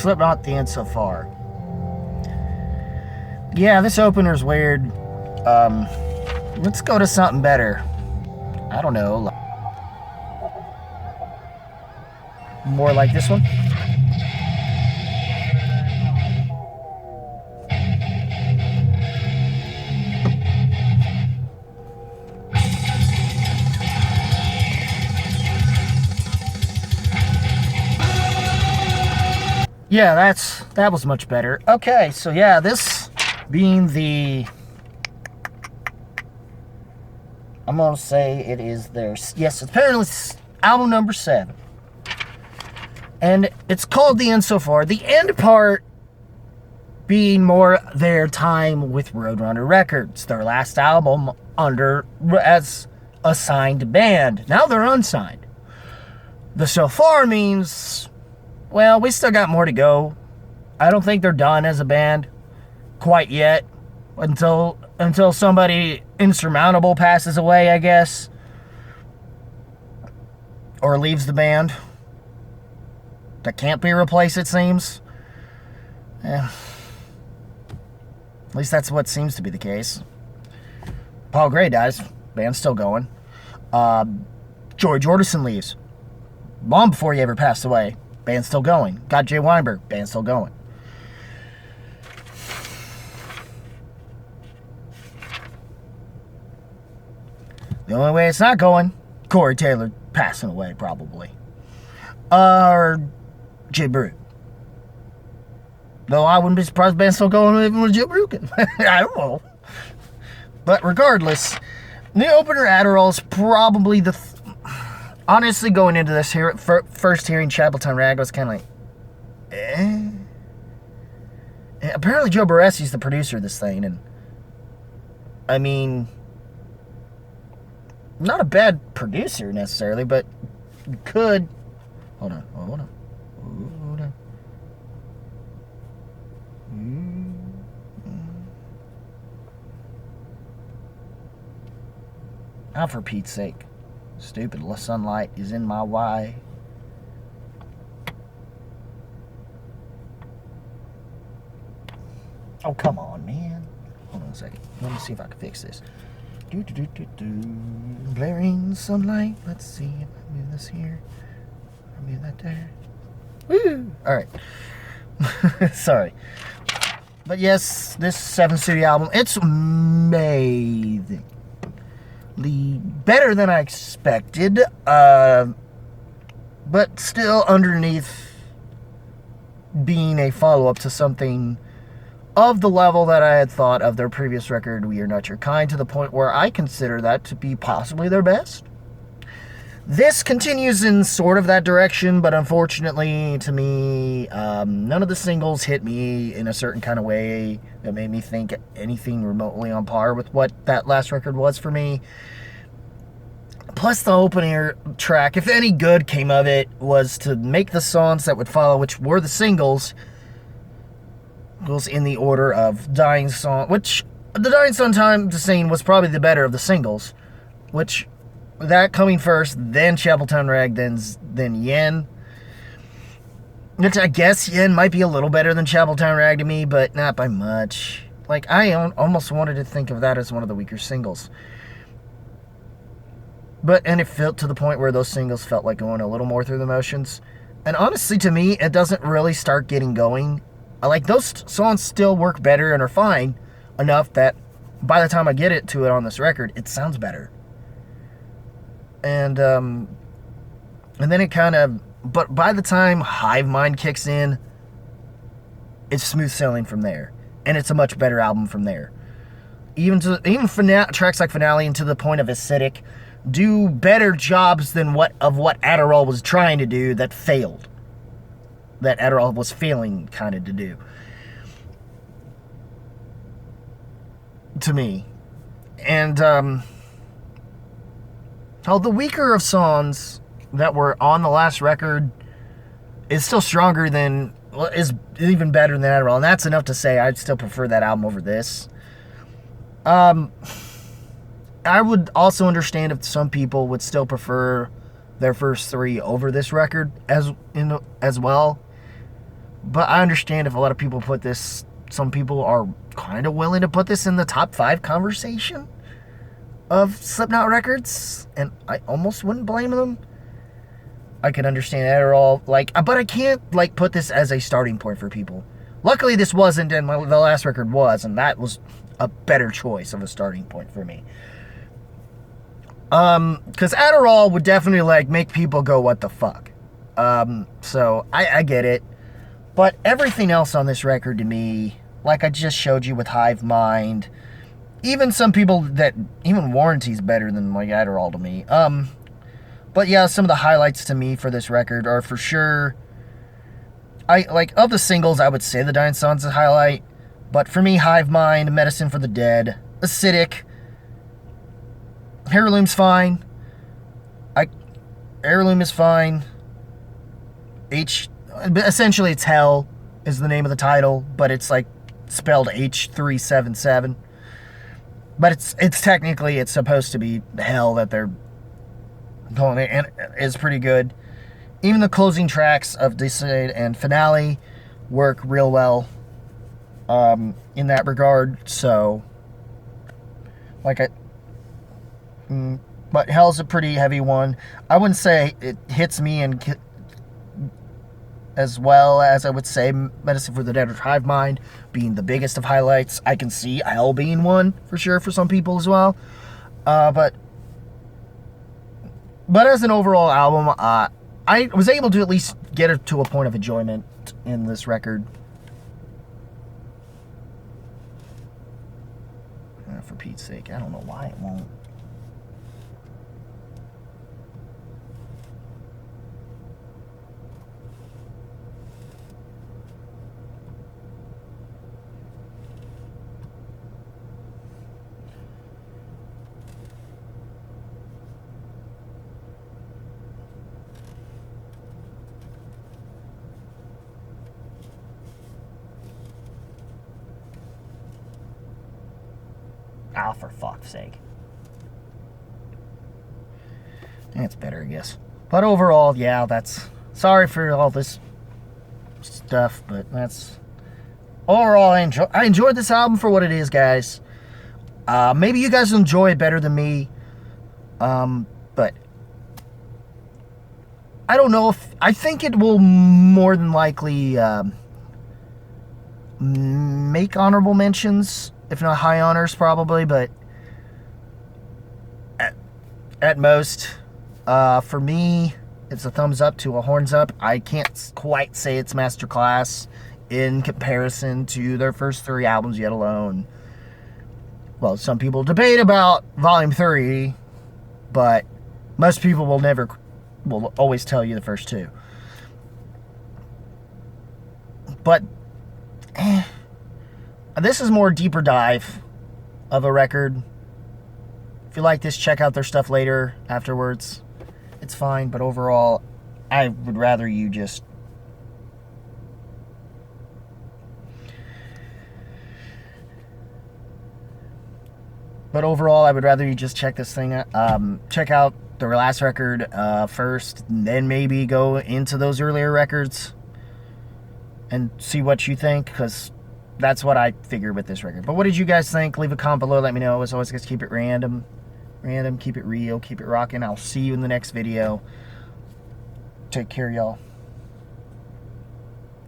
Slipknot, The End So Far. Yeah, this opener's weird. Let's go to something better. I don't know. More like this one. Yeah, that was much better. Okay, so yeah, this being the, I'm gonna say it is their, yes, apparently it's album number 7. And it's called The End So Far. The end part being more their time with Roadrunner Records, their last album as a signed band. Now they're unsigned. The so far means, well, we still got more to go. I don't think they're done as a band quite yet until somebody insurmountable passes away, I guess, or leaves the band. That can't be replaced, it seems. Yeah. At least that's what seems to be the case. Paul Gray dies. Band's still going. Joey Jordison leaves. Long before he ever passed away. Band's still going. Got Jay Weinberg. Band's still going. The only way it's not going, Corey Taylor passing away, probably. Or Jay Brute. Though I wouldn't be surprised if band's still going even with Jay Brute. I don't know. But regardless, the opener Adderall is probably the... honestly, going into this here, first hearing Chapeltown Rag, I was kind of like, eh? Apparently Joe Baressi's the producer of this thing, and I mean, not a bad producer necessarily, but could... Hold on. Now, for Pete's sake. Stupid sunlight is in my way. Oh, come on, man. Hold on a second. Let me see if I can fix this. Blaring sunlight. Let's see if I move this here. I move that there. Woo! Alright. Sorry. But yes, this 7 studio album, it's amazing. Better than I expected, but still underneath being a follow-up to something of the level that I had thought of their previous record, We Are Not Your Kind, to the point where I consider that to be possibly their best. This continues in sort of that direction, but unfortunately to me, none of the singles hit me in a certain kind of way that made me think anything remotely on par with what that last record was for me. Plus the opening track, if any good came of it, was to make the songs that would follow, which were the singles, goes in the order of Dying Song, which the Dying Song Time to Sing was probably the better of the singles, which that coming first, then Chapeltown Rag, then Yen. Which I guess Yen might be a little better than Chapeltown Rag to me, but not by much. Like, I almost wanted to think of that as one of the weaker singles. And it felt to the point where those singles felt like going a little more through the motions. And honestly, to me, it doesn't really start getting going. Like, those songs still work better and are fine enough that by the time I get to it on this record, it sounds better. And then it kind of... But by the time Hive Mind kicks in, it's smooth sailing from there. And it's a much better album from there. Even tracks like Finale and to the point of Acidic do better jobs than what Adderall was trying to do that failed. That Adderall was failing kind of to do. To me. And, the weaker of songs that were on the last record is still stronger than, is even better than Adderall. And that's enough to say I'd still prefer that album over this. I would also understand if some people would still prefer their first 3 over this record as well. But I understand if a lot of people put this, some people are kind of willing to put this in the top 5 conversation of Slipknot records, and I almost wouldn't blame them. I can understand that at all, like, but I can't like put this as a starting point for people. Luckily, this wasn't, and the last record was, and that was a better choice of a starting point for me. Because Adderall would definitely like make people go, "What the fuck?" So I get it, but everything else on this record to me, like I just showed you with Hive Mind, even some people that even Warranty's better than like Adderall to me. But yeah, some of the highlights to me for this record are for sure. I like of the singles, I would say the Dying Sun's a highlight, but for me, Hive Mind, Medicine for the Dead, Acidic, Heirloom's fine. Heirloom is fine. Essentially, it's Hell is the name of the title, but it's like spelled H377. But it's technically it's supposed to be Hell that they're calling it, and is pretty good. Even the closing tracks of Decide and Finale work real well in that regard. So, but Hell's a pretty heavy one. I wouldn't say it hits me and as well as I would say Medicine for the Dead or Hive Mind being the biggest of highlights. I can see Hell being one for sure for some people as well. But as an overall album, I was able to at least get it to a point of enjoyment in this record. For Pete's sake, I don't know why it won't. Oh, for fuck's sake. It's better, I guess. But overall, yeah, that's... Sorry for all this stuff, but that's... Overall, I enjoyed this album for what it is, guys. Maybe you guys enjoy it better than me. But... I don't know if... I think it will more than likely... make honorable mentions, if not high honors probably, but at most, for me, it's a thumbs up to a horns up. I can't quite say it's masterclass in comparison to their first 3 albums yet alone. Well, some people debate about Volume 3, but most people will always tell you the first 2. But this is more deeper dive of a record. If you like this, check out their stuff later, afterwards. It's fine, but overall, I would rather you just... But overall, I would rather you just check this thing out. Check out the last record first, then maybe go into those earlier records and see what you think, because that's what I figured with this record. But what did you guys think? Leave a comment below. Let me know. As always, guys, keep it random. Keep it real. Keep it rocking. I'll see you in the next video. Take care, y'all.